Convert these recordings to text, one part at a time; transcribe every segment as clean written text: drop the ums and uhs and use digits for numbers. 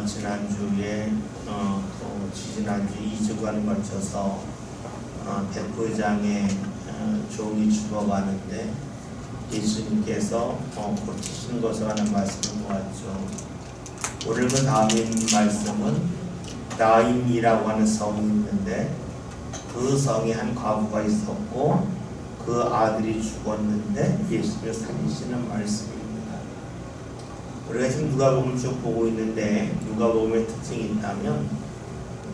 지난주에 또 지지난주 2주간 걸쳐서 백부장의 종이 죽어가는데 예수님께서 고치신 것을 하는 말씀을 보았죠. 오늘 그 다음에 말씀은 나인이라고 하는 성이 있는데 그 성에 한 과부가 있었고 그 아들이 죽었는데 예수님을 살리시는 말씀입니다. 우리가 지금 누가복음을 쭉 보고 있는데 누가복음의 특징이 있다면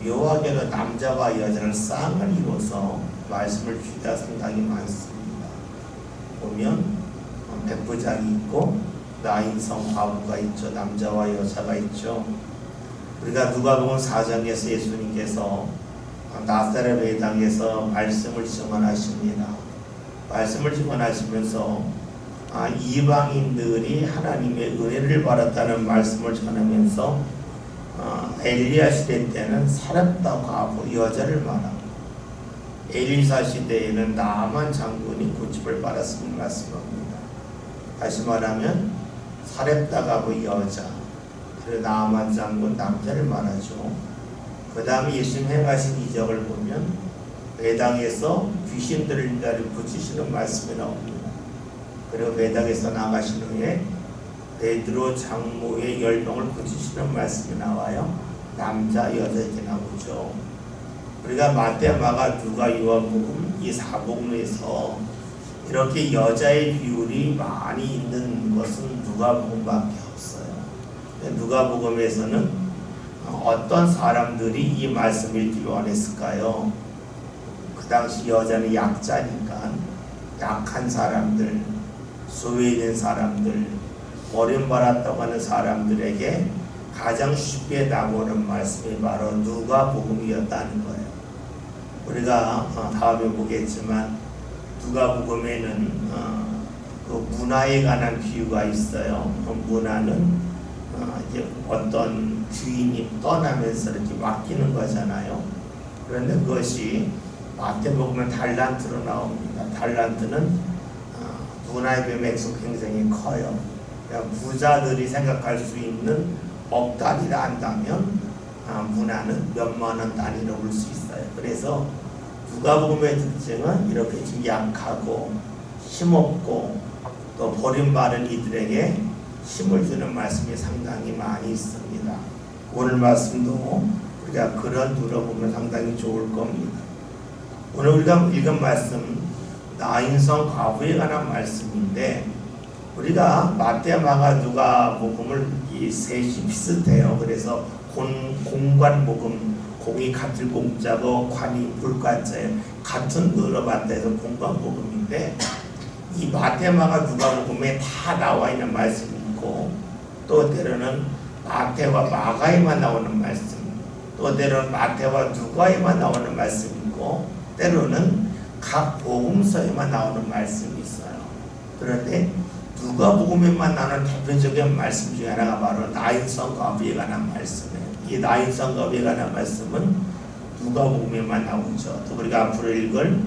묘하게도 남자와 여자를 쌍을 이뤄서 말씀을 주기가 상당히 많습니다. 보면 백부장이 있고 나인성 과부가 있죠. 남자와 여자가 있죠. 우리가 누가복음 4장에서 예수님께서 나사렛 회당에서 말씀을 증언하십니다. 말씀을 증언하시면서 이방인들이 하나님의 은혜를 받았다는 말씀을 전하면서 엘리야 시대 때는 사렙다 과부 여자를 말하고 엘리사 시대에는 나아만 장군이 고집을 받았음을 말씀합니다. 다시 말하면 사렙다 과부 여자, 그리고 나아만 장군 남자를 말하죠. 그 다음에 예수님 행하신 이적을 보면 회당에서 귀신들을 고치시는 말씀이 나옵니다. 그리고 회당에서 나가신 후에 베드로 장모의 열병을 고치시는 말씀이 나와요. 남자, 여자 이렇게 나오죠. 우리가 마태, 마가, 누가, 요한복음 이 사복음에서 이렇게 여자의 비율이 많이 있는 것은 누가복음밖에 없어요. 누가복음에서는 어떤 사람들이 이 말씀을 읽기를 원했을까요? 그 당시 여자는 약자니까 약한 사람들, 소외된 사람들, 버림받았다고 하는 사람들에게 가장 쉽게 나오는 말씀이 바로 누가복음이었다는 거예요. 우리가 다음에 보겠지만 누가복음에는 그 문화에 관한 비유가 있어요. 그 문화는 이제 어떤 주인이 떠나면서 이렇게 맡기는 거잖아요. 그런데 그것이 마태복음은 달란트로 나옵니다. 달란트는 문화에 비하면 액수 굉장히 커요. 부자들이 생각할 수 있는 억 단위라 한다면 문화는 몇만 원 단위로 볼 수 있어요. 그래서 누가복음의 특징은 이렇게 좀 약하고 힘없고 또 버림받은 이들에게 힘을 주는 말씀이 상당히 많이 있습니다. 오늘 말씀도 우리가 그런 눈으로 보면 상당히 좋을 겁니다. 오늘 우리가 읽은 말씀 나인성 과부에 관한 말씀인데 우리가 마태, 마가, 누가복음을 이 셋이 비슷해요. 그래서 공관복음, 공이 같은 공자고 관이 불관자예요. 같은 의로 맞대서 공관복음인데 이 마태, 마가, 누가복음에 다 나와 있는 말씀이 있고 또 때로는 마태와 마가에만 나오는 말씀, 또 때로는 마태와 누가에만 나오는 말씀이 있고 때로는 각 복음서에만 나오는 말씀이 있어요. 그런데 누가복음에만 나오는 대표적인 말씀 중에 하나가 바로 나인성 과부에 관한 말씀이에요. 이 나인성 과부에 관한 말씀은 누가복음에만 나오죠. 또 우리가 앞으로 읽을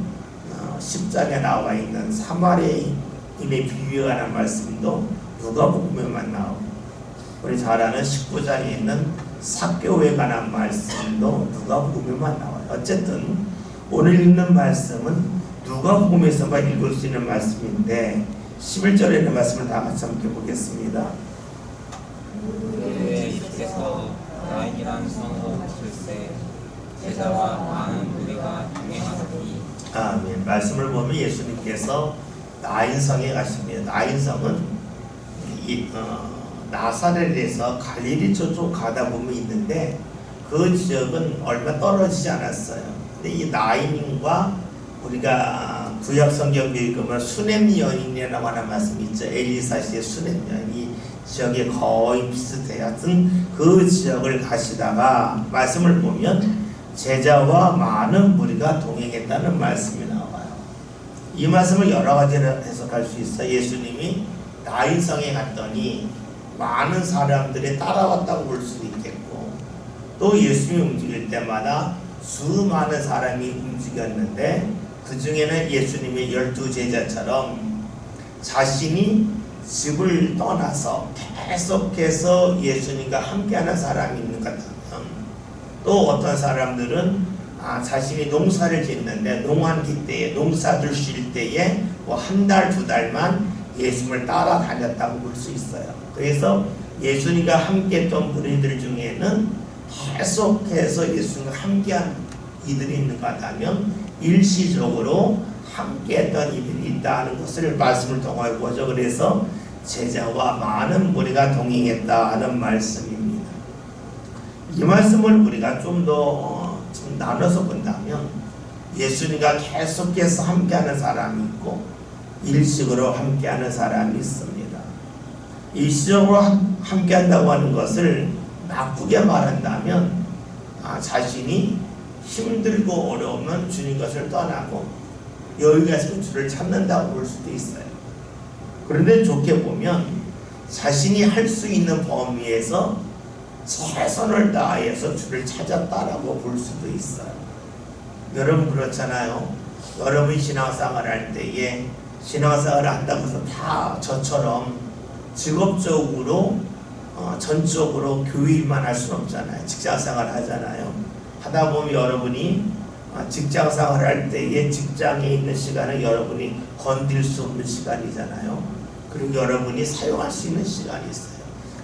10장에 나와 있는 사마리아인의 비유에 관한 말씀도 누가복음에만 나오고 우리 잘 아는 19장에 있는 삭개오에 관한 말씀도 누가복음에만 나와요. 어쨌든 오늘 읽는 말씀은 누가복음에서만 읽을 수 있는 말씀인데 11절에 있는 말씀을 다 같이 함께 보겠습니다. 예수께서 나인이라는 성으로 오실 때 제자와 많은 무리가 동행하더니 아멘. 말씀을 보면 예수님께서 나인성에 가십니다. 나인성은 나사렛에서 갈릴리 쪽으로 가다 보면 있는데 그 지역은 얼마 떨어지지 않았어요. 근데 이 나인과 우리가 구약 성경 읽으면 수넴 여인이라고 하는 말씀이 있죠. 엘리사 시대 수넴 여인이 지역에 거의 비슷해요. 하여튼 그 지역을 가시다가 말씀을 보면 제자와 많은 무리가 동행했다는 말씀이 나와요. 이 말씀을 여러 가지로 해석할 수 있어요. 예수님이 나인성에 갔더니 많은 사람들이 따라왔다고 볼 수도 있겠고 또 예수님이 움직일 때마다 수많은 사람이 움직였는데 그 중에는 예수님의 12 제자처럼 자신이 집을 떠나서 계속해서 예수님과 함께하는 사람이 있는 것 같아요. 또 어떤 사람들은 자신이 농사를 짓는데 농한기 때에 농사를 쉴 때에 뭐 한 달, 두 달만 예수님을 따라다녔다고 볼 수 있어요. 그래서 예수님과 함께했던 무리들 중에는 계속해서 예수님과 함께한 이들이 있는 것 같다면 일시적으로 함께했던 이들이 있다는 것을 말씀을 통하여 보죠. 그래서 제자와 많은 무리가 동행했다는 말씀입니다. 이 말씀을 우리가 좀 더 나눠서 본다면 예수님과 계속해서 함께하는 사람이 있고 일시적으로 함께하는 사람이 있습니다. 일시적으로 함께한다고 하는 것을 나쁘게 말한다면 자신이 힘들고 어려우면 주님 것을 떠나고 여유가 있으면 주를 찾는다고 볼 수도 있어요. 그런데 좋게 보면 자신이 할 수 있는 범위에서 최선을 다해서 주를 찾았다라고 볼 수도 있어요. 여러분 그렇잖아요. 여러분 신앙생활 할 때에 신앙생활을 한다고 해서 다 저처럼 직업적으로 전적으로 교회만 할 수는 없잖아요. 직장생활 하잖아요. 하다 보면 여러분이 직장생활 할 때에 직장에 있는 시간은 여러분이 건들 수 없는 시간이잖아요. 그리고 여러분이 사용할 수 있는 시간이 있어요.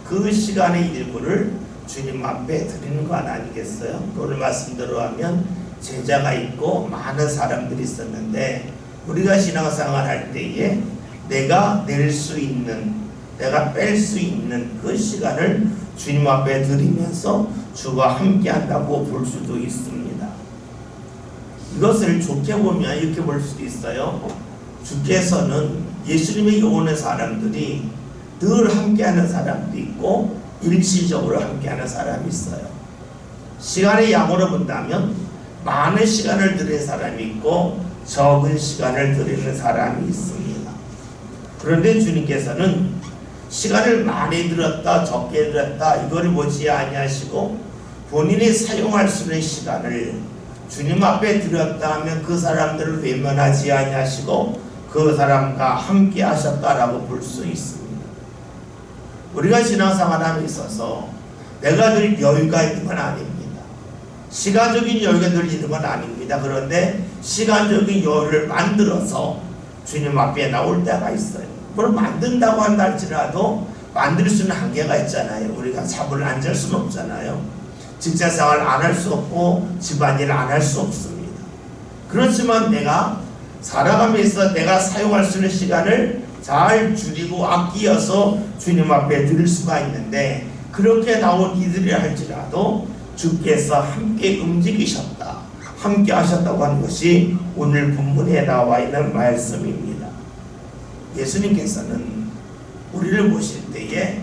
그 시간의 일부를 주님 앞에 드리는 것 아니겠어요? 오늘 말씀대로 하면 제자가 있고 많은 사람들이 있었는데 우리가 신앙생활 할 때에 내가 낼 수 있는, 내가 뺄 수 있는 그 시간을 주님 앞에 드리면서 주와 함께 한다고 볼 수도 있습니다. 이것을 좋게 보면 이렇게 볼 수도 있어요. 주께서는 예수님에게 오는 사람들이 늘 함께하는 사람도 있고 일시적으로 함께하는 사람이 있어요. 시간의 양으로 본다면 많은 시간을 드리는 사람이 있고 적은 시간을 드리는 사람이 있습니다. 그런데 주님께서는 시간을 많이 들었다 적게 들었다 이거를 보지 아니하시고 본인이 사용할 수 있는 시간을 주님 앞에 드렸다 하면 그 사람들을 외면하지 아니하시고 그 사람과 함께 하셨다라고 볼 수 있습니다. 우리가 신앙생활함에 있어서 내가 늘 여유가 있는 건 아닙니다. 시간적인 여유가 늘 있는 건 아닙니다. 그런데 시간적인 여유를 만들어서 주님 앞에 나올 때가 있어요. 그걸 만든다고 한다 할지라도 만들 수 있는 한계가 있잖아요. 우리가 잠을 안 잘 수는 없잖아요. 직장생활 안 할 수 없고 집안일 안 할 수 없습니다. 그렇지만 내가 살아가면서 내가 사용할 수 있는 시간을 잘 줄이고 아끼어서 주님 앞에 드릴 수가 있는데 그렇게 나온 이들이라 할지라도 주께서 함께 움직이셨다, 함께 하셨다고 하는 것이 오늘 본문에 나와 있는 말씀입니다. 예수님께서는 우리를 보실 때에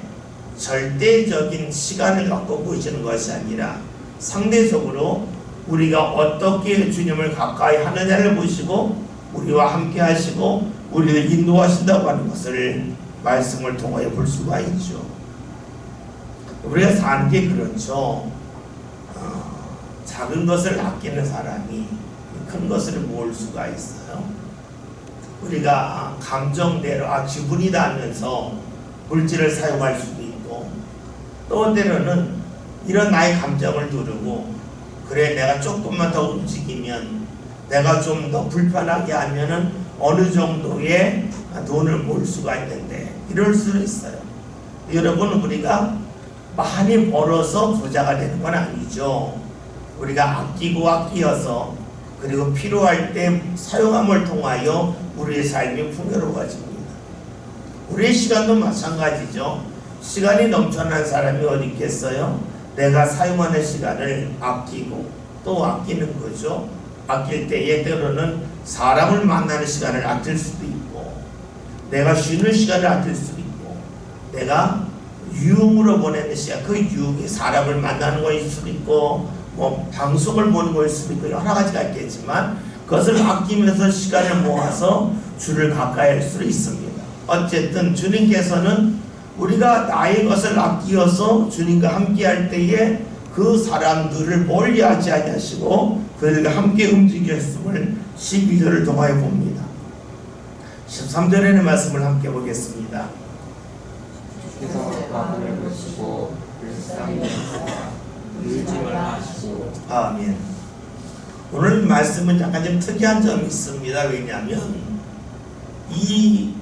절대적인 시간을 갖고 보시는 것이 아니라 상대적으로 우리가 어떻게 주님을 가까이 하느냐를 보시고 우리와 함께 하시고 우리를 인도하신다고 하는 것을 말씀을 통하여 볼 수가 있죠. 우리가 사는 게 그렇죠. 작은 것을 아끼는 사람이 큰 것을 모을 수가 있어요. 우리가 감정대로 기분이다 하면서 물질을 사용할 수도 있고 또 때로는 이런 나의 감정을 누르고 그래 내가 조금만 더 움직이면 내가 좀 더 불편하게 하면은 어느 정도의 돈을 모을 수가 있는데 이럴 수는 있어요. 여러분 우리가 많이 벌어서 부자가 되는 건 아니죠. 우리가 아끼고 아끼어서 그리고 필요할 때 사용함을 통하여 우리의 삶이 풍요로워집니다. 우리의 시간도 마찬가지죠. 시간이 넘쳐난 사람이 어디 있겠어요? 내가 사용하는 시간을 아끼고 또 아끼는 거죠. 아낄 때에 때로는 사람을 만나는 시간을 아낄 수도 있고 내가 쉬는 시간을 아낄 수도 있고 내가 유흥으로 보내는 시간, 그 유흥이 사람을 만나는 것일 수도 있고 뭐 방송을 보는 것일 수도 있고 여러 가지가 있겠지만 그것을 아끼면서 시간을 모아서 주를 가까이 할 수 있습니다. 어쨌든 주님께서는 우리가 나의 것을 아끼어서 주님과 함께 할 때에 그 사람들을 멀리하지 아니하시고 그들과 함께 움직였음을 12절을 통하여 봅니다. 13절에는 말씀을 함께 보겠습니다. 주께서 과부를 보시고 불쌍히 여기사 울지 말라 하시고. 아멘. 오늘 말씀은 약간 좀 특이한 점이 있습니다. 왜냐하면 이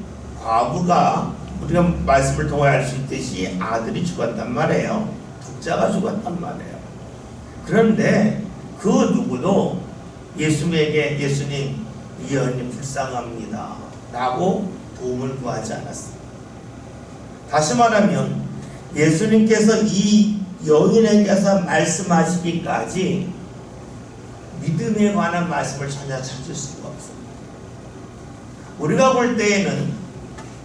과부가 우리가 말씀을 통해 알 수 있듯이 아들이 죽었단 말이에요. 독자가 죽었단 말이에요. 그런데 그 누구도 예수님 이 여인이 불쌍합니다 라고 도움을 구하지 않았어요. 다시 말하면 예수님께서 이 여인에게서 말씀하시기까지 믿음에 관한 말씀을 전혀 찾을 수가 없어요. 우리가 볼 때에는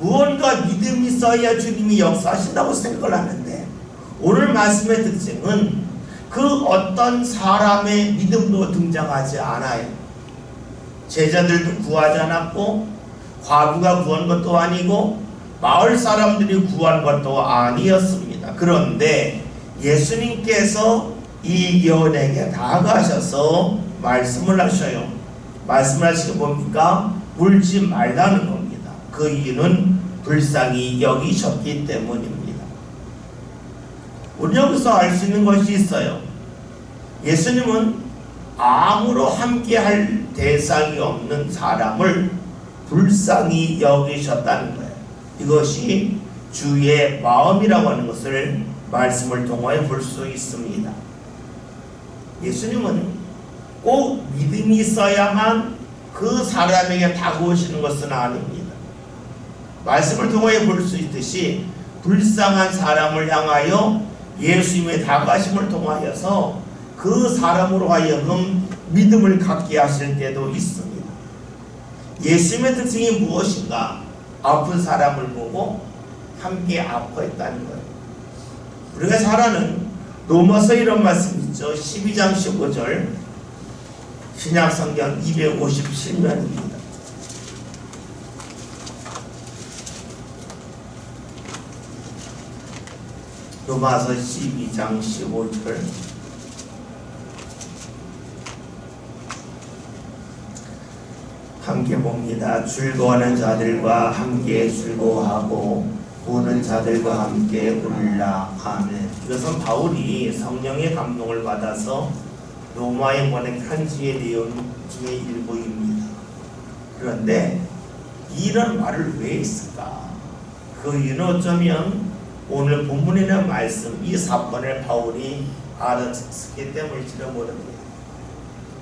무언가 믿음이 있어야 주님이 역사하신다고 생각을 하는데, 오늘 말씀의 특징은 그 어떤 사람의 믿음도 등장하지 않아요. 제자들도 구하지 않았고, 과부가 구한 것도 아니고, 마을 사람들이 구한 것도 아니었습니다. 그런데 예수님께서 이 여인에게 다가가셔서 말씀을 하셔요. 말씀을 하시기 뭡니까? 울지 말라는 겁니다. 그 이유는 불쌍히 여기셨기 때문입니다. 우리 여기서 알 수 있는 것이 있어요. 예수님은 아무로 함께할 대상이 없는 사람을 불쌍히 여기셨다는 거예요. 이것이 주의 마음이라고 하는 것을 말씀을 통해 볼 수 있습니다. 예수님은 꼭 믿음이 있어야만 그 사람에게 다가오시는 것은 아닙니다. 말씀을 통해 볼 수 있듯이 불쌍한 사람을 향하여 예수님의 다가가심을 통하여서 그 사람으로 하여금 믿음을 갖게 하실 때도 있습니다. 예수님의 특징이 무엇인가? 아픈 사람을 보고 함께 아파했다는 거예요. 우리가 잘 아는 로마서 이런 말씀 있죠. 12장 15절 신약성경 257면입니다. 로마서 12장 15절 함께 봅니다. 즐거워하는 자들과 함께 즐거워하고 우는 자들과 함께 울라. 아멘. 이것은 바울이 성령의 감동을 받아서 로마에 보낸 편지의 내용 중에 일부입니다. 그런데 이런 말을 왜 했을까? 그 이유는 어쩌면 오늘 본문에 있는 말씀, 이 사건을 바울이 알아듣기 때문일지도 모릅니다.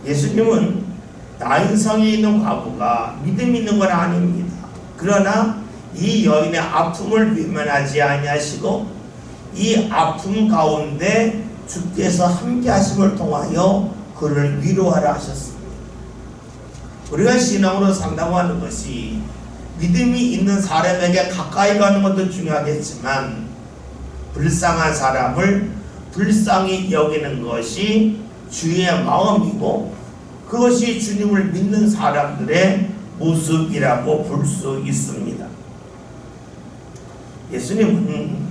예수님은 나인성에 있는 과부가 믿음 있는 건 아닙니다. 그러나 이 여인의 아픔을 외면하지 아니하시고 이 아픔 가운데 주께서 함께 하심을 통하여 그를 위로하라 하셨습니다. 우리가 신앙으로 상담하는 것이 믿음이 있는 사람에게 가까이 가는 것도 중요하겠지만 불쌍한 사람을 불쌍히 여기는 것이 주의 마음이고 그것이 주님을 믿는 사람들의 모습이라고 볼 수 있습니다. 예수님은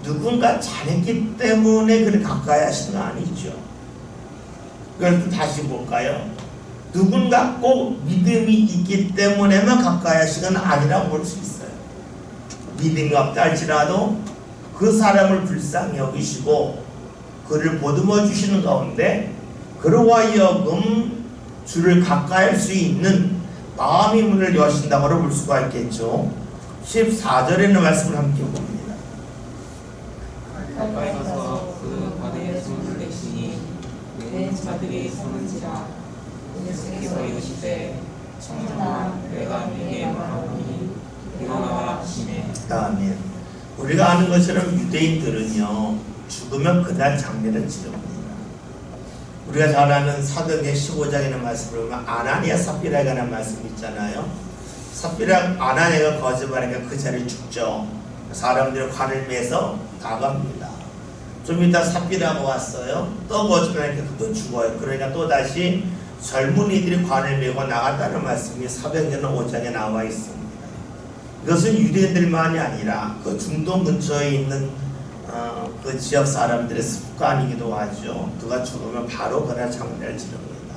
누군가 잘했기 때문에 그를 가까이 하시는 건 아니죠. 그래서 다시 볼까요? 누군가 꼭 믿음이 있기 때문에만 가까이 하시는 건 아니라고 볼 수 있어요. 믿음이 없다 할지라도 그 사람을 불쌍히 여기시고 그를 보듬어 주시는 가운데 그로 하여금 주를 가까이 할 수 있는 마음의 문을 여신다고 볼 수가 있겠죠. 14절에 있는 말씀을 함께 봅니다. 가까이 가서 그 바다에 손을 내시니 내 자들이 서는지라 예수께서 이르시되 청년아 내가 네게 말하노니 일어나라 하시매. 아멘. 우리가 아는 것처럼 유대인들은요 죽으면 그날 장례를 치릅니다. 우리가 잘 아는 사도행전 15장에는 말씀을 보면 아나니아 삽비라에 관한 말씀이 있잖아요. 삽비라 아나니아가 거짓말하니까 그 자리에 죽죠. 사람들이 관을 매서 나갑니다. 좀 이따 삽비라가 왔어요. 또 거짓말하니까 그도 죽어요. 그러니까 또 다시 젊은이들이 관을 메고 나갔다는 말씀이 사도행전 5장에 나와 있습니다. 이것은 유대인들만이 아니라 그 중동 근처에 있는 그 지역 사람들의 습관이기도 하죠. 누가 죽으면 바로 그날 장례를 치릅니다.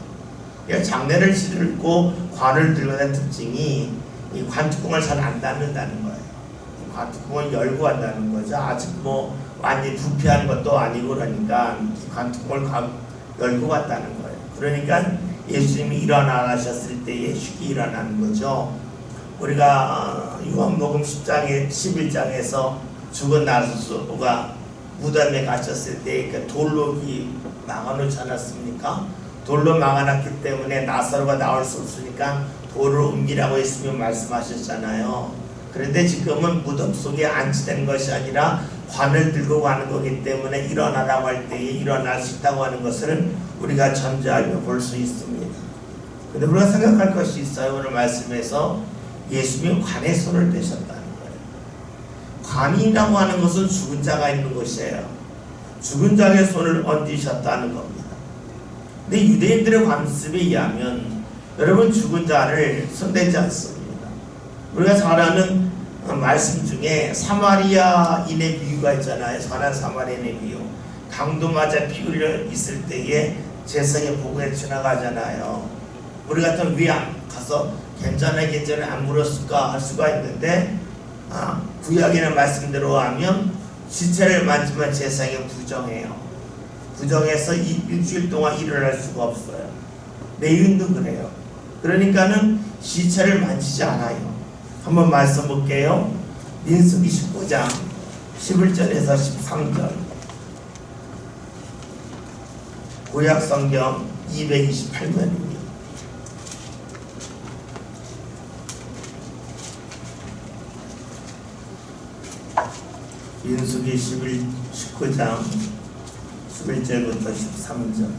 그러니까 장례를 치르고 관을 들고 다니는 특징이 이 관뚜껑을 잘 안 닫는다는 거예요. 관뚜껑을 열고 한다는 거죠. 아직 뭐 완전히 부패한 것도 아니고 그러니까 관뚜껑을 열고 갔다는 거예요. 그러니까 예수님이 일어나셨을 때에 쉽게 일어나는 거죠. 우리가 요한복음 10장에 11장에서 죽은 나사로가 무덤에 가셨을 때 그 돌로 막아놓지 않았습니까? 돌로 막아놨기 때문에 나사로가 나올 수 없으니까 돌을 옮기라고 예수님이 말씀하셨잖아요. 그런데 지금은 무덤 속에 안치된 것이 아니라 관을 들고 가는 거기 때문에 일어나라고 할 때에 일어날 수 있다고 하는 것을 우리가 전제하며 볼 수 있습니다. 그런데 우리가 생각할 것이 있어요. 오늘 말씀에서 예수님이 관에 손을 대셨다는 거예요. 관이라고 하는 것은 죽은 자가 있는 것이에요. 죽은 자의 손을 얹으셨다는 겁니다. 근데 유대인들의 관습에 의하면 여러분 죽은 자를 손대지 않습니다. 우리가 잘 아는 말씀 중에 사마리아인의 비유가 있잖아요. 선한 사마리아인의 비유. 강도 맞아 피 흘려 있을 때에 재성의 복에 지나가잖아요. 우리 같으면 왜 안 가서 괜찮아 안 물었을까 할 수가 있는데 구약에는 말씀대로 하면 시체를 만지면 재성이 부정해요. 부정해서 일주일 동안 일을 할 수가 없어요. 레위인도 그래요. 그러니까는 시체를 만지지 않아요. 한번 말씀 볼게요. 민수기 19장 11절에서 13절. 구약 성경 228면입니다. 민수기 19장 11절부터 13절.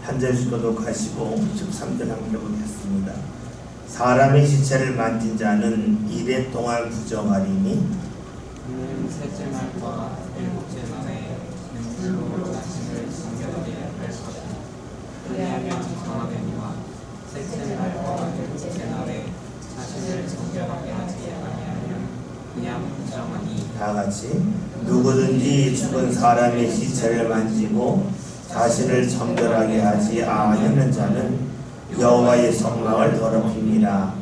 한 절씩 교독하시고 13절 함께 보겠습니다. 사람의 시체를 만진 자는 이래 동안 부정하리니 셋째 날과 일곱째 날에 눈물로 자신을 숨겨두게 할 것이다. 왜냐하면 정하되니와 셋째 날과 일곱째 날에 자신을 숨겨두게 하지 아니하면 그냥 부정하니. 다같이 누구든지 죽은 사람의 시체를 만지고 자신을 정결하게 하지 아니하는 자는 여호와의 성막을 더럽힙니다.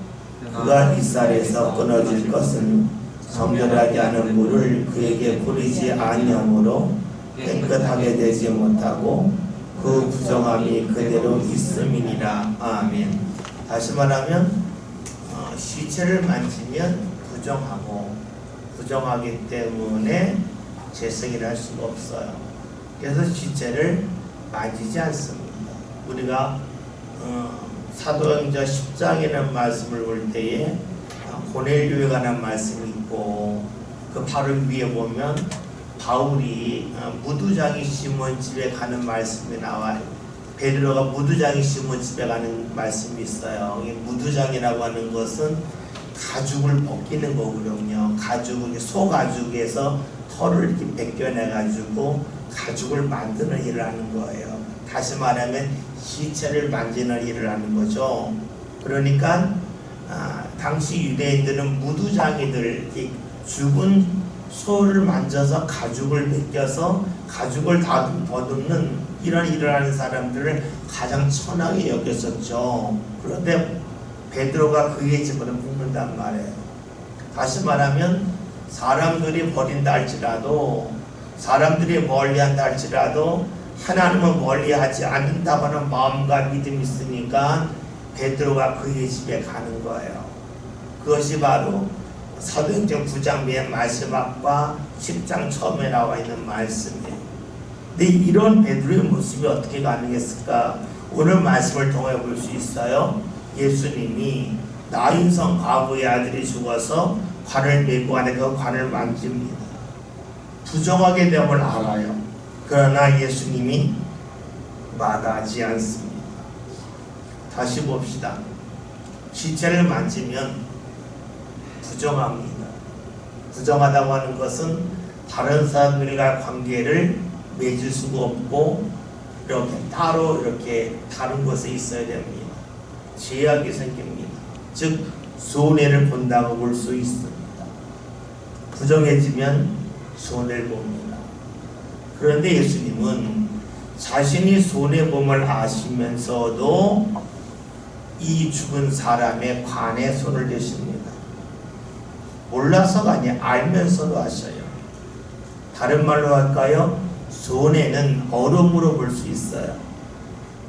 그가 이살에서 끊어질 것은 정결하게 하는 물을 그에게 뿌리지 아니하므로 깨끗하게 되지 못하고 그 부정함이 그대로 있음이니라. 아멘. 다시 말하면 시체를 만지면 부정하고 부정하기 때문에 재성이라 할 수가 없어요. 그래서 시체를 만지지 않습니다. 우리가 사도행전 10장이라는 말씀을 볼 때에 고넬료에 관한 말씀이 있고 그 바로 위에 보면 바울이 무두장이 시몬 집에 가는 말씀이 나와요. 베드로가 무두장이 시몬 집에 가는 말씀이 있어요. 이 무두장이라고 하는 것은 가죽을 벗기는 거거든요. 가죽을 소가죽에서 털을 이렇게 벗겨내가지고 가죽을 만드는 일을 하는 거예요. 다시 말하면 시체를 만지는 일을 하는 거죠. 그러니까 당시 유대인들은 무두장이들, 죽은 소를 만져서 가죽을 벗겨서 가죽을 더듬는 이런 일을 하는 사람들을 가장 천하게 여겼었죠. 그런데 베드로가 그의 집으로 묵는단 말이에요. 다시 말하면 사람들이 버린다 할지라도, 사람들이 멀리한다 할지라도 하나님은 멀리하지 않는다고는 마음과 믿음이 있으니까 베드로가 그의 집에 가는 거예요. 그것이 바로 사도행전 9장 맨 마지막과 10장 처음에 나와 있는 말씀이에요. 근데 이런 베드로의 모습이 어떻게 가능했을까? 오늘 말씀을 통해 볼 수 있어요. 예수님이 나인성 과부의 아들이 죽어서 관을 메고 안에 그 관을 만집니다. 부정하게 됨을 알아요. 그러나 예수님이 마다하지 않습니다. 다시 봅시다. 시체를 만지면 부정합니다. 부정하다고 하는 것은 다른 사람들과 관계를 맺을 수가 없고 이렇게 따로 이렇게 다른 곳에 있어야 됩니다. 제약이 생깁니다. 즉 손해를 본다고 볼 수 있습니다. 부정해지면 손해를 봅니다. 그런데 예수님은 자신이 손해봄을 아시면서도 이 죽은 사람의 관에 손을 대십니다. 몰라서가 아니라 알면서도 하셔요. 다른 말로 할까요? 손해는 어려움으로 볼 수 있어요.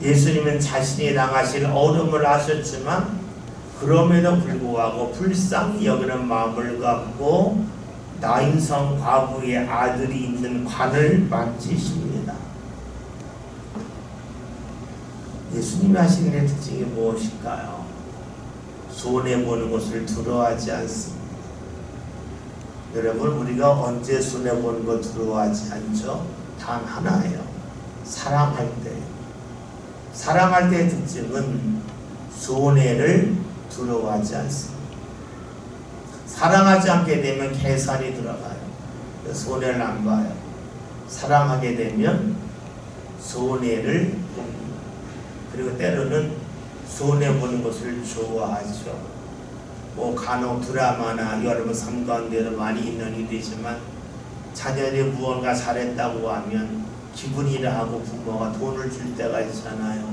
예수님은 자신이 당하실 어려움을 아셨지만 그럼에도 불구하고 불쌍히 여기는 마음을 갖고 나인성 과부의 아들이 있는 관을 만지십니다. 예수님이 하신 일의 특징이 무엇일까요? 손해보는 것을 두려워하지 않습니다. 여러분, 우리가 언제 손해보는 거 두려워하지 않죠? 단 하나예요. 사랑할 때. 사랑할 때의 특징은 손해를 두려워하지 않습니다. 사랑하지 않게 되면 계산이 들어가요. 손해를 안 봐요. 사랑하게 되면 손해를 봅니다. 그리고 때로는 손해보는 것을 좋아하죠. 뭐 간혹 드라마나 여러분 삶 가운데도 많이 있는 일이지만 자녀들이 무언가 잘했다고 하면 기분이 나하고 부모가 돈을 줄 때가 있잖아요.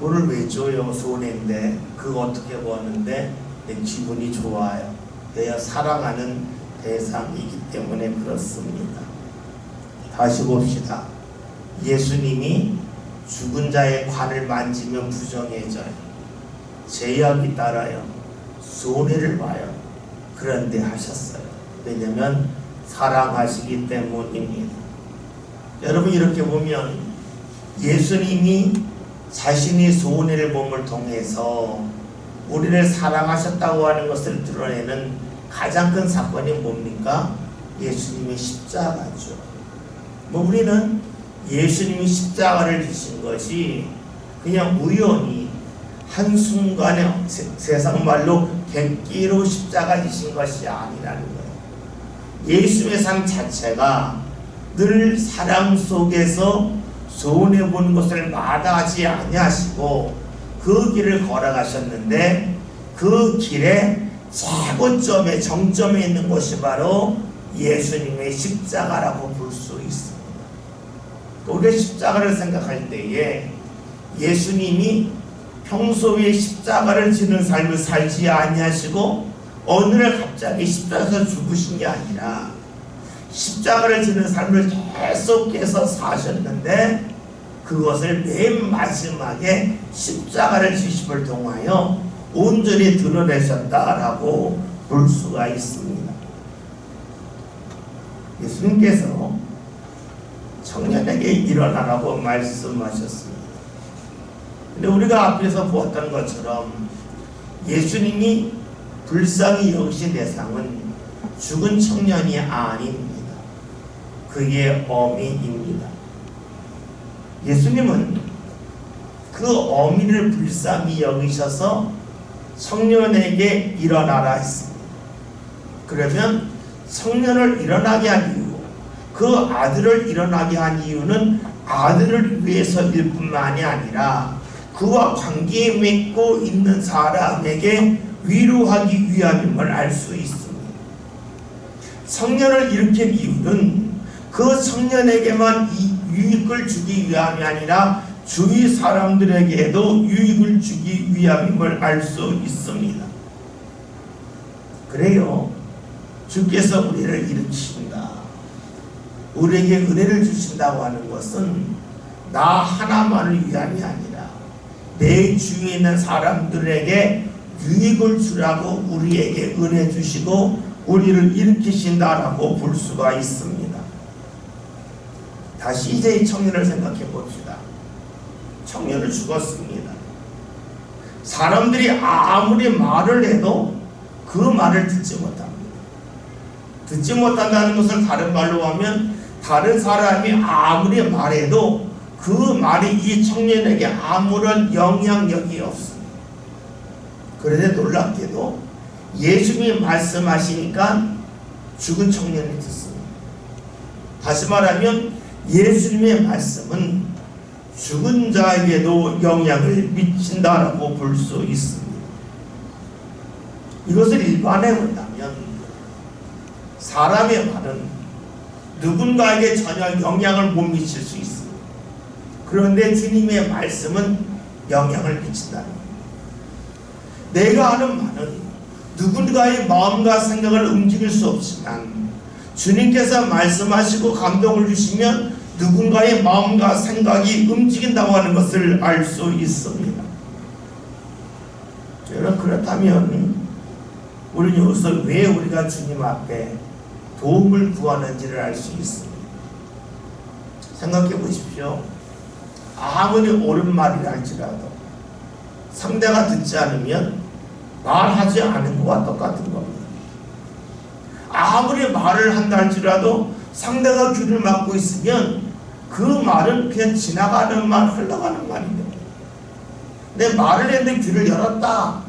돈을 왜 줘요? 손해인데. 그거 어떻게 버는데 내 기분이 좋아요. 내가 사랑하는 대상이기 때문에 그렇습니다. 다시 봅시다. 예수님이 죽은 자의 관을 만지면 부정해져요. 제약이 따라요. 손해를 봐요. 그런데 하셨어요. 왜냐면 사랑하시기 때문입니다. 여러분, 이렇게 보면 예수님이 자신이 손해를 봄을 통해서 우리를 사랑하셨다고 하는 것을 드러내는 가장 큰 사건이 뭡니까? 예수님의 십자가죠. 우리는 예수님이 십자가를 지신 것이 그냥 우연히 한순간에 세상 말로 객기로 십자가 지신 것이 아니라는 거예요. 예수의 삶 자체가 늘 사랑 속에서 손해보는 것을 마다하지 아니하시고 그 길을 걸어가셨는데 그 길의 최고점에 정점에 있는 것이 바로 예수님의 십자가라고 볼 수 있습니다. 우리가 십자가를 생각할 때에 예수님이 평소에 십자가를 지는 삶을 살지 아니하시고 어느 날 갑자기 십자가에서 죽으신 게 아니라 십자가를 지는 삶을 계속해서 사셨는데 그것을 맨 마지막에 십자가를 지심을 통하여 온전히 드러내셨다라고 볼 수가 있습니다. 예수님께서 청년에게 일어나라고 말씀하셨습니다. 근데 우리가 앞에서 보았던 것처럼 예수님이 불쌍히 여기신 대상은 죽은 청년이 아닙니다. 그의 어미입니다. 예수님은 그 어미를 불쌍히 여기셔서 청년에게 일어나라 했습니다. 그러면 청년을 일어나게 한 이유, 그 아들을 일어나게 한 이유는 아들을 위해서일 뿐만이 아니라 그와 관계 맺고 있는 사람에게 위로하기 위함임을 알 수 있습니다. 청년을 일으킨 이유는 그 청년에게만 유익을 주기 위함이 아니라 주위 사람들에게도 유익을 주기 위함임을 알 수 있습니다. 그래요. 주께서 우리를 일으키신다. 우리에게 은혜를 주신다고 하는 것은 나 하나만을 위함이 아니라 내 주위에 있는 사람들에게 유익을 주라고 우리에게 은혜 주시고 우리를 일으키신다라고 볼 수가 있습니다. 다시 이제 이 청년을 생각해 봅시다. 청년은 죽었습니다. 사람들이 아무리 말을 해도 그 말을 듣지 못합니다. 듣지 못한다는 것을 다른 말로 하면 다른 사람이 아무리 말해도 그 말이 이 청년에게 아무런 영향력이 없습니다. 그런데 놀랍게도 예수님이 말씀하시니까 죽은 청년이 듣습니다. 다시 말하면 예수님의 말씀은 죽은 자에게도 영향을 미친다라고 볼 수 있습니다. 이것을 일반에 본다면 사람의 말은 누군가에게 전혀 영향을 못 미칠 수 있습니다. 그런데 주님의 말씀은 영향을 미친다는 겁니다. 내가 하는 말은 누군가의 마음과 생각을 움직일 수 없지만 주님께서 말씀하시고 감동을 주시면 누군가의 마음과 생각이 움직인다고 하는 것을 알 수 있습니다. 여러분, 그렇다면 우리는 여기서 왜 우리가 주님 앞에 도움을 구하는지를 알 수 있습니다. 생각해 보십시오. 아무리 옳은 말이라 할지라도 상대가 듣지 않으면 말하지 않은 것과 똑같은 겁니다. 아무리 말을 한다 할지라도 상대가 귀를 막고 있으면 그 말은 그냥 지나가는 말, 흘러가는 말입니다. 내 말을 했는데 귀를 열었다,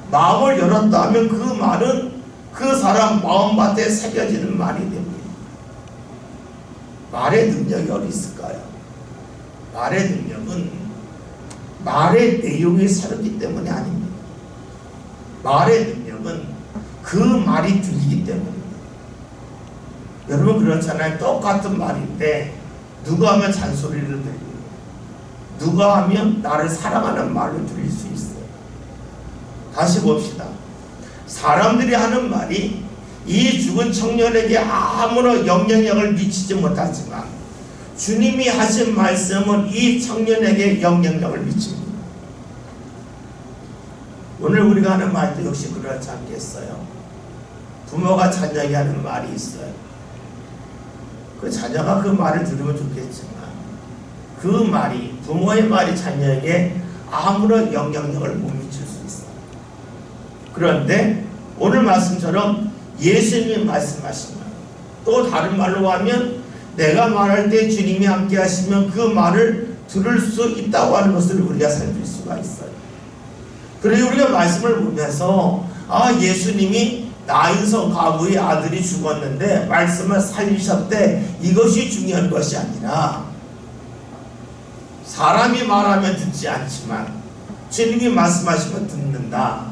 마음을 열었다 하면 그 말은 그 사람 마음밭에 새겨지는 말이 됩니다. 말의 능력이 어디 있을까요? 말의 능력은 말의 내용이 새롭기 때문이 아닙니다. 말의 능력은 그 말이 들리기 때문입니다. 여러분, 그렇잖아요. 똑같은 말인데 누가 하면 잔소리를 들리고 누가 하면 나를 사랑하는 말로 들릴 수 있어요. 다시 봅시다. 사람들이 하는 말이 이 죽은 청년에게 아무런 영향력을 미치지 못하지만 주님이 하신 말씀은 이 청년에게 영향력을 미칩니다. 오늘 우리가 하는 말도 역시 그렇지 않겠어요? 부모가 자녀에게 하는 말이 있어요. 그 자녀가 그 말을 들으면 좋겠지만 그 말이, 부모의 말이 자녀에게 아무런 영향력을 못 미칠 수 있어요. 그런데 오늘 말씀처럼 예수님이 말씀하신 말, 또 다른 말로 하면 내가 말할 때 주님이 함께 하시면 그 말을 들을 수 있다고 하는 것을 우리가 살필 수가 있어요. 그래서 우리가 말씀을 보면서 예수님이 나인성 가부의 아들이 죽었는데 말씀을 살리셨대, 이것이 중요한 것이 아니라 사람이 말하면 듣지 않지만 주님이 말씀하시면 듣는다.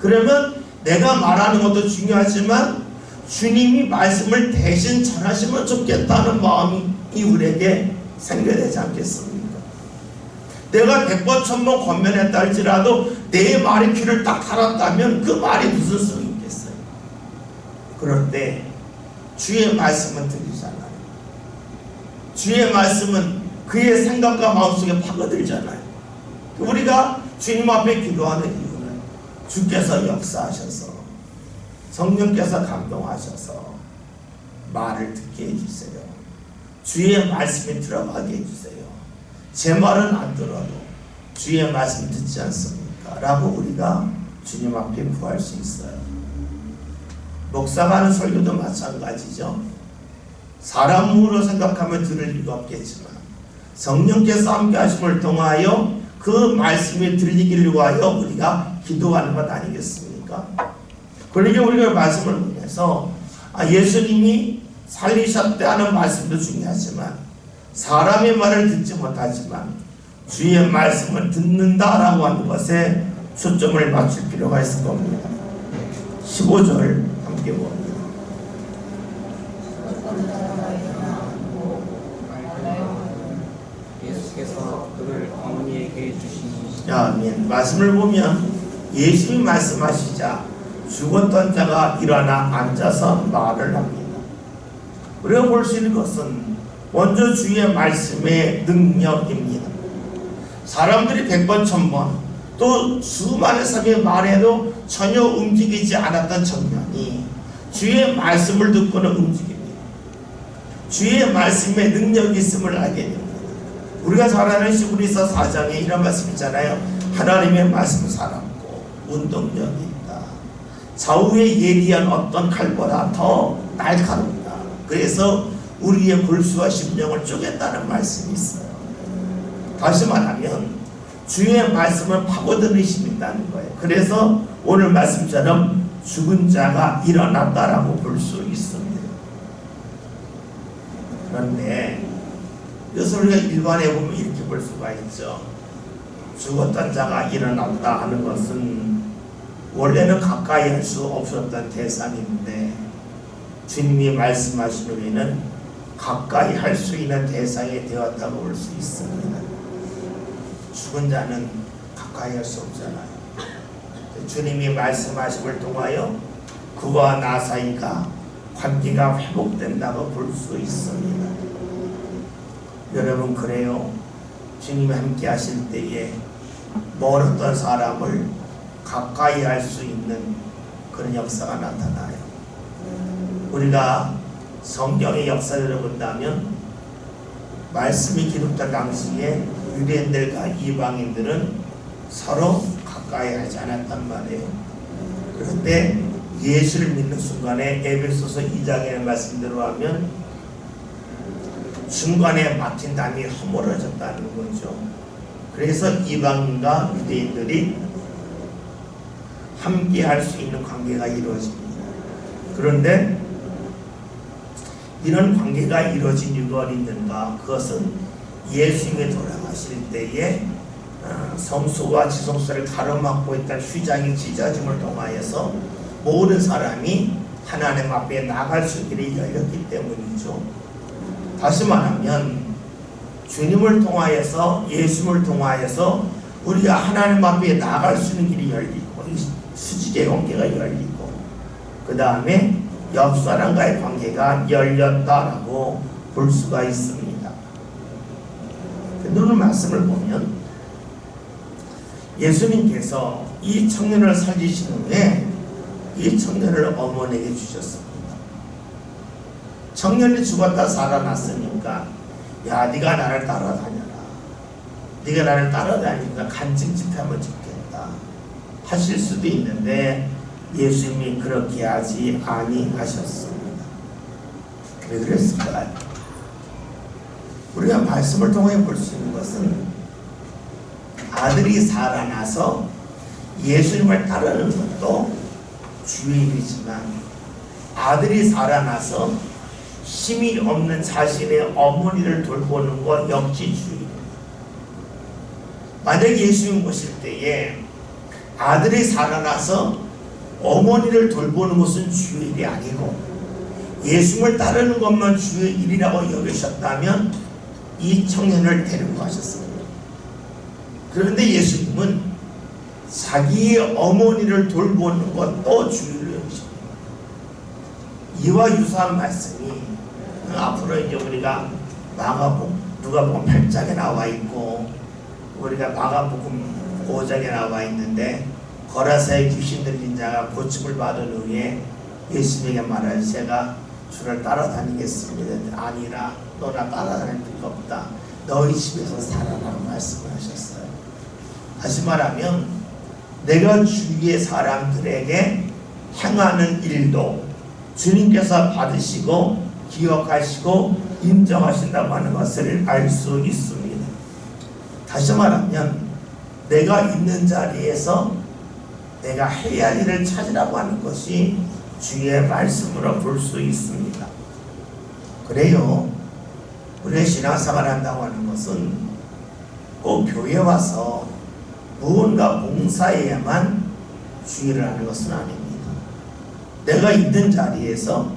그러면 내가 말하는 것도 중요하지만 주님이 말씀을 대신 전하시면 좋겠다는 마음이 우리에게 생겨야 되지 않겠습니까? 내가 100번 1000번 권면했다 할지라도 내 말이 귀를 딱 달았다면 그 말이 무슨 소용이 있겠어요? 그럴 때 주의 말씀은 들리잖아요. 주의 말씀은 그의 생각과 마음속에 파고들잖아요. 우리가 주님 앞에 기도하는 이유는 주께서 역사하셔서 성령께서 감동하셔서 말을 듣게 해주세요. 주의 말씀이 들어가게 해주세요. 제 말은 안 들어도 주의 말씀 듣지 않습니까? 라고 우리가 주님 앞에 구할 수 있어요. 목사가 하는 설교도 마찬가지죠. 사람으로 생각하면 들을 리가 없겠지만 성령께서 함께 하심을 통하여 그 말씀이 들리기를 위하여 우리가 기도하는 것 아니겠습니까? 그러니까 우리가 말씀을 보면서 예수님이 살리셨다 하는 말씀도 중요하지만 사람의 말을 듣지 못하지만 주의 말씀을 듣는다라고 하는 것에 초점을 맞출 필요가 있을 겁니다. 15절 함께 봅니다. 예수께서 그를 어머니에게 주시니 아멘. 말씀을 보면 예수님이 말씀하시자 죽었던 자가 일어나 앉아서 말을 합니다. 우리가 볼 수 있는 것은 먼저 주의 말씀의 능력입니다. 사람들이 100번 1000번 또 수많은 사람이 말해도 전혀 움직이지 않았던 청년이 주의 말씀을 듣고는 움직입니다. 주의 말씀의 능력이 있음을 알게 됩니다. 우리가 잘 아는 히브리서 4장에 이런 말씀 있잖아요. 하나님의 말씀은 살았고 운동력이 있다. 좌우에 예리한 어떤 칼보다 더 날카롭다. 그래서 우리의 골수와 심령을 쪼갠다는 말씀이 있어요. 다시 말하면 주의 말씀을 파고드는 힘이 있다는 거예요. 그래서 오늘 말씀처럼 죽은 자가 일어났다라고 볼 수 있습니다. 그런데 이것을 우리가 일반에 보면 이렇게 볼 수가 있죠. 죽었던 자가 일어났다 하는 것은 원래는 가까이 할 수 없었던 대상인데 주님이 말씀하신 후에는 가까이 할 수 있는 대상이 되었다고 볼 수 있습니다. 죽은 자는 가까이 할 수 없잖아요. 주님이 말씀하심을 통하여 그와 나 사이가 관계가 회복된다고 볼 수 있습니다. 여러분 그래요. 주님이 함께 하실 때에 멀었던 사람을 가까이 할 수 있는 그런 역사가 나타나요. 우리가 성경의 역사를 본다면 말씀이 기록된 당시에 유대인들과 이방인들은 서로 가까이 하지 않았단 말이에요. 그런데 예수를 믿는 순간에 에베소서 2장의 말씀대로 하면 중간에 막힌 담이 허물어졌다는 거죠. 그래서 이방인과 유대인들이 함께 할 수 있는 관계가 이루어집니다. 그런데 이런 관계가 이루어진 이유가 어디 있는가? 그것은 예수님이 돌아가실 때에 성소와 지성소를 가로막고 있던 휘장이 찢어짐을 통하여서 모든 사람이 하나님 앞에 나갈 수 있는 길이 열렸기 때문이죠. 다시 말하면 주님을 통하여서 예수님을 통하여서 우리가 하나님 앞에 나갈 수 있는 길이 열리고 수직의 관계가 열리고 그 다음에 옆 사람과의 관계가 열렸다라고 볼 수가 있습니다. 오늘 말씀을 보면 예수님께서 이 청년을 살리신 후에 이 청년을 어머니에게 주셨습니다. 청년이 죽었다 살아났으니까 야 네가 나를 따라다녀라. 네가 나를 따라다니니까 간증짓하면 좋겠다 하실 수도 있는데 예수님이 그렇게 하지 아니하셨습니다. 왜 그랬을까요? 우리가 말씀을 통해 볼 수 있는 것은 아들이 살아나서 예수님을 따르는 것도 주의 일이지만 아들이 살아나서 힘이 없는 자신의 어머니를 돌보는 것 역시 주의입니다. 만약 예수님 보실 때에 아들이 살아나서 어머니를 돌보는 것은 주의 일이 아니고 예수님을 따르는 것만 주의 일이라고 여기셨다면 이 청년을 데리고 가셨습니다. 그런데 예수님은 자기의 어머니를 돌보는 것도 주의를 여기십니다. 이와 유사한 말씀이 앞으로 이제 우리가 누가복음 8장에 나와 있고 우리가 마가복음 5장에 나와 있는데 거라사의 귀신 들린 자가 고침을 받은 후에 예수님에게 말하지 제가 주를 따라다니겠습니다. 아니라 너나 따라다닐 필요 없다. 너희 집에서 살아라고 말씀을 하셨어요. 다시 말하면 내가 주위의 사람들에게 행하는 일도 주님께서 받으시고 기억하시고 인정하신다고 하는 것을 알 수 있습니다. 다시 말하면 내가 있는 자리에서 내가 해야 할 일을 찾으라고 하는 것이 주의 말씀으로 볼 수 있습니다. 그래요. 우리가 신앙생활을 한다고 하는 것은 꼭 교회 와서 무언가 봉사해야만 주의를 하는 것은 아닙니다. 내가 있는 자리에서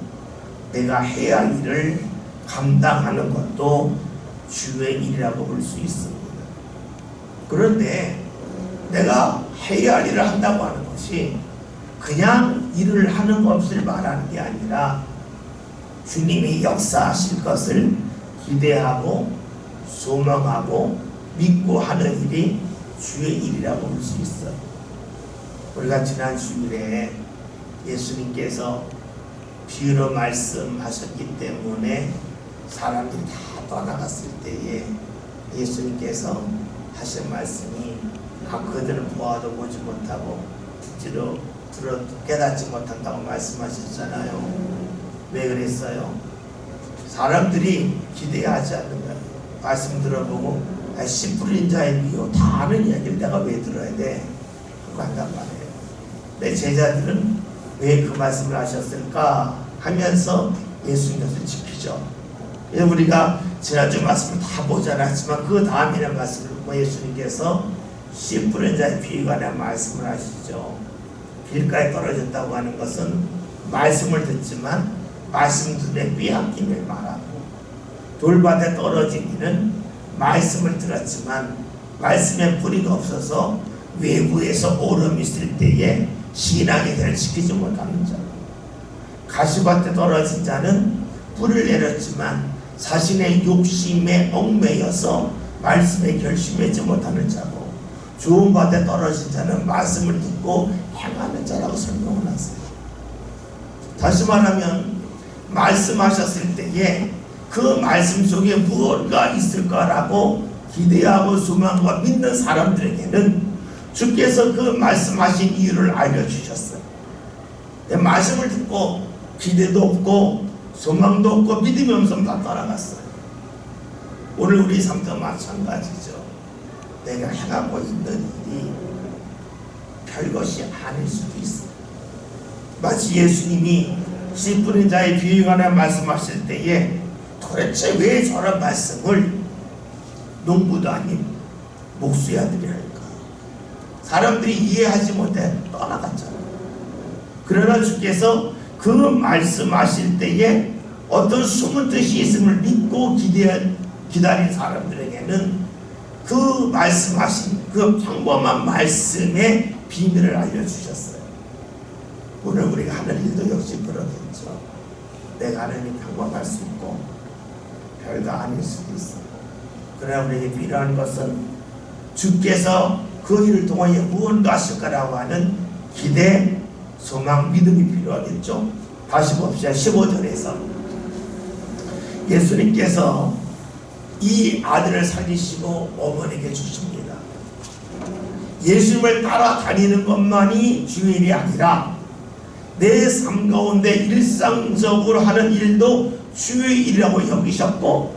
내가 해야 할 일을 감당하는 것도 주의 일이라고 볼 수 있습니다. 그런데 내가 해야 할 일을 한다고 하는 것이 그냥 일을 하는 것을 말하는 게 아니라 주님이 역사하실 것을 기대하고 소망하고 믿고 하는 일이 주의 일이라고 볼 수 있어요. 우리가 지난 주일에 예수님께서 비유로 말씀하셨기 때문에 사람들이 다 떠나갔을 때에 예수님께서 하신 말씀이 그들은 보아도 보지 못하고 듣지도 깨닫지 못한다고 말씀하셨잖아요. 왜 그랬어요? 사람들이 기대하지 않는 거예요. 말씀 들어보고 씨 뿌린 자의 미요 다 아는 이야기를 내가 왜 들어야 돼? 그거 한단 말이에요. 내 제자들은 왜 그 말씀을 하셨을까 하면서 예수님 것을 지키죠. 그래서 우리가 지난주 말씀을 다 보지 않았지만 그 다음이라는 말씀을 보고 예수님께서 씨 뿌린 자의 비유에 관한 말씀을 하시죠. 길가에 떨어졌다고 하는 것은 말씀을 듣지만 말씀 듣는 빼앗김을 말하고, 돌밭에 떨어진 이는 말씀을 들었지만 말씀에 뿌리가 없어서 외부에서 오름이 있을 때에 신앙의 대를 지키지 못하는 자, 가시밭에 떨어진 자는 뿌리를 내렸지만 자신의 욕심에 얽매여서 말씀에 결심하지 못하는 자고, 좋은 밭에 떨어진 자는 말씀을 듣고 행하는 자라고 설명을 하세요. 다시 말하면 말씀하셨을 때에 그 말씀 속에 무언가 있을까라고 기대하고 소망과 믿는 사람들에게는 주께서 그 말씀하신 이유를 알려주셨어요. 말씀을 듣고 기대도 없고 소망도 없고 믿음이 없으면 다 떠나갔어요. 오늘 우리 삶도 마찬가지죠. 내가 행하고 있는 일이 별것이 아닐 수도 있어요. 마치 예수님이 씨 뿌린 자의 비유에 관해 말씀하실 때에 도대체 왜 저런 말씀을 농부도 아닌 목수야들이 할까? 사람들이 이해하지 못해 떠나갔잖아요. 그러나 주께서 그 말씀하실 때에 어떤 숨은 뜻이 있음을 믿고 기다린 사람들에게는 그 말씀하신 그 평범한 말씀의 비밀을 알려주셨어요. 오늘 우리가 하는 일도 역시 그러겠죠. 내가 하는 일 평범할 수 있고 별거 아닐 수도 있어요. 그러나 우리에게 필요한 것은 주께서 그 일을 통하여 무언가 하실 거라고 하는 기대, 소망, 믿음이 필요하겠죠. 다시 봅시다. 15절에서 예수님께서 이 아들을 살리시고 어머니에게 주십니다. 예수님을 따라다니는 것만이 주의 일이 아니라 내 삶 가운데 일상적으로 하는 일도 주의 일이라고 여기셨고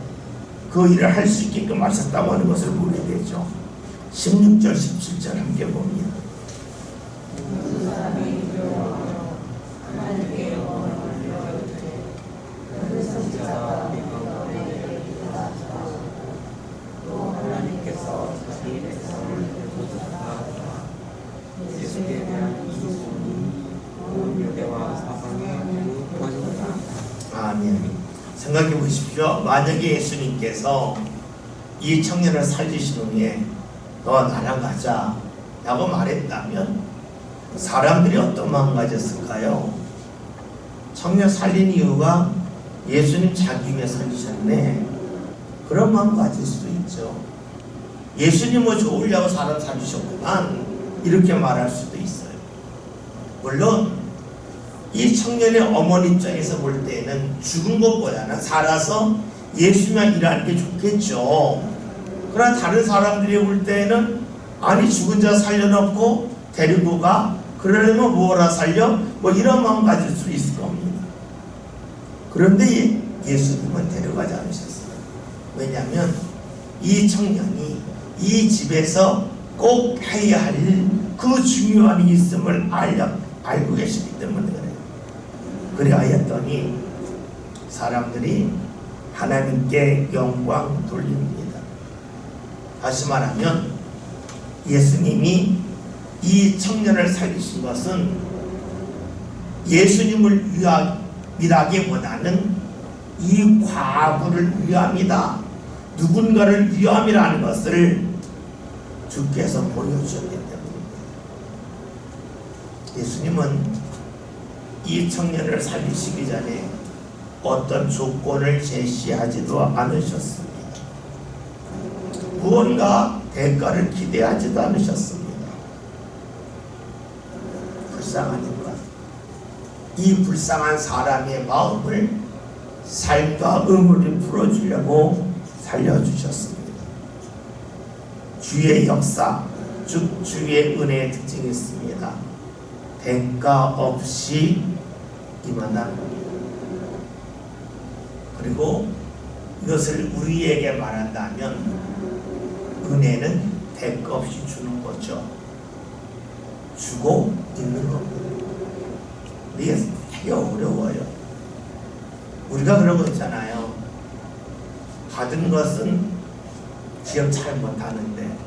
그 일을 할 수 있게끔 하셨다고 하는 것을 보게 되죠. 16절 17절 함께 봅니다. 아멘. 생각해 보십시오. 만약에 예수님께서 이 청년을 살리신 후에 너 나랑 가자 라고 말했다면 사람들이 어떤 마음 가졌을까요? 청년 살린 이유가 예수님 자기 위해 살리셨네, 그런 마음 가질 수도 있죠. 예수님 뭐 좋으려고 사람 살리셨구만 이렇게 말할 수도 있어요. 물론 이 청년의 어머니 입장에서 볼 때는 죽은 것보다는 살아서 예수님과 일하는 게 좋겠죠. 그러나 다른 사람들이 볼 때는 아니 죽은 자 살려놓고 데리고 가, 그러려면 뭐라 살려? 뭐 이런 마음 가질 수 있을 겁니다. 그런데 예수님은 데려가지 않으셨어요. 왜냐하면 이 청년이 이 집에서 꼭 해야 할 그 중요한 일이 있음을 알고 계시기 때문에 그래요. 그리하였더니 사람들이 하나님께 영광 돌립니다. 다시 말하면 예수님이 이 청년을 살리신 것은 예수님을 위하기보다는 이 과부를 위함이다, 누군가를 위함이라는 것을 주께서 보여주셨기 때문입니다. 예수님은 이 청년을 살리시기 전에 어떤 조건을 제시하지도 않으셨습니다. 무언가 대가를 기대하지도 않으셨습니다. 불쌍하니까 이 불쌍한 사람의 마음을 삶과 의무를 풀어주려고 살려주셨습니다. 주의 역사, 즉 주의 은혜의 특징이 있습니다. 대가 없이 임한다는 겁니다. 그리고 이것을 우리에게 말한다면 은혜는 대가 없이 주는 거죠. 주고 있는 겁니다. 이게 되게 어려워요. 우리가 그런 거 있잖아요. 받은 것은 기억 잘 못하는데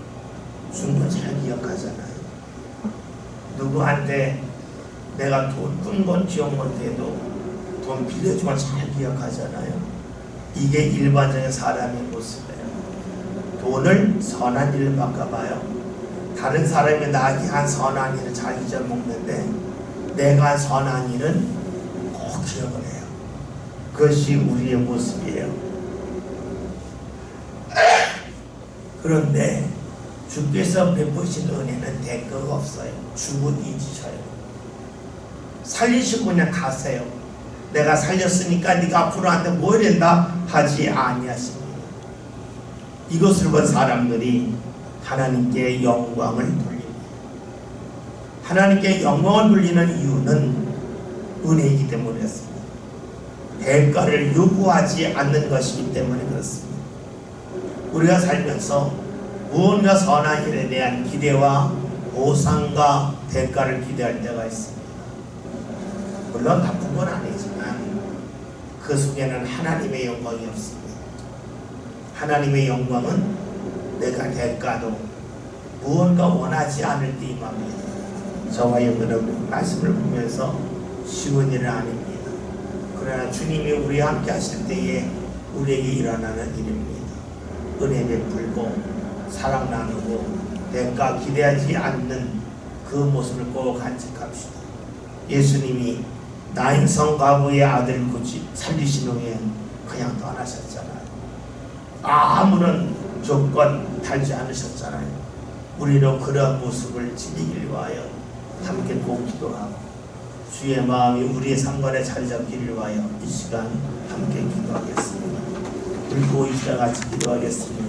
준 건 잘 기억하잖아요. 누구한테 내가 돈 꾼 건 기억 못해도 돈 빌려주면 잘 기억하잖아요. 이게 일반적인 사람의 모습이에요. 돈을 선한 일을 바꿔봐요. 다른 사람이 나에게 한 선한 일을 잘 잊어먹는데 내가 한 선한 일은 꼭 기억을 해요. 그것이 우리의 모습이에요. 그런데 주께서 베푸신 은혜는 대가가 없어요. 주고 잊으셔요. 살리시고 그냥 가세요. 내가 살렸으니까 네가 앞으로 나한테 뭐 이랬다 하지 아니하십니다. 이것을 본 사람들이 하나님께 영광을 돌립니다. 하나님께 영광을 돌리는 이유는 은혜이기 때문이었습니다. 대가를 요구하지 않는 것이기 때문에 그렇습니다. 우리가 살면서 무언가 선한 일에 대한 기대와 보상과 대가를 기대할 때가 있습니다. 물론 나쁜 건 아니지만 그 속에는 하나님의 영광이 없습니다. 하나님의 영광은 내가 대가도 무언가 원하지 않을 때 임합니다. 저와 여러분 말씀을 보면서 쉬운 일은 아닙니다. 그러나 주님이 우리와 함께 하실 때에 우리에게 일어나는 일입니다. 은혜 베풀고 사랑 나누고 대가 기대하지 않는 그 모습을 꼭 간직합시다. 예수님이 나인성 과부의 아들 굳이 살리신 후에 그냥 떠나셨잖아요. 아무런 조건 달지 않으셨잖아요. 우리로 그런 모습을 지니길 위하여 함께 꼭 기도하고 주의 마음이 우리의 상관에 자리 잡기를 위하여 이 시간 함께 기도하겠습니다. 우리 이 시간 같이 기도하겠습니다.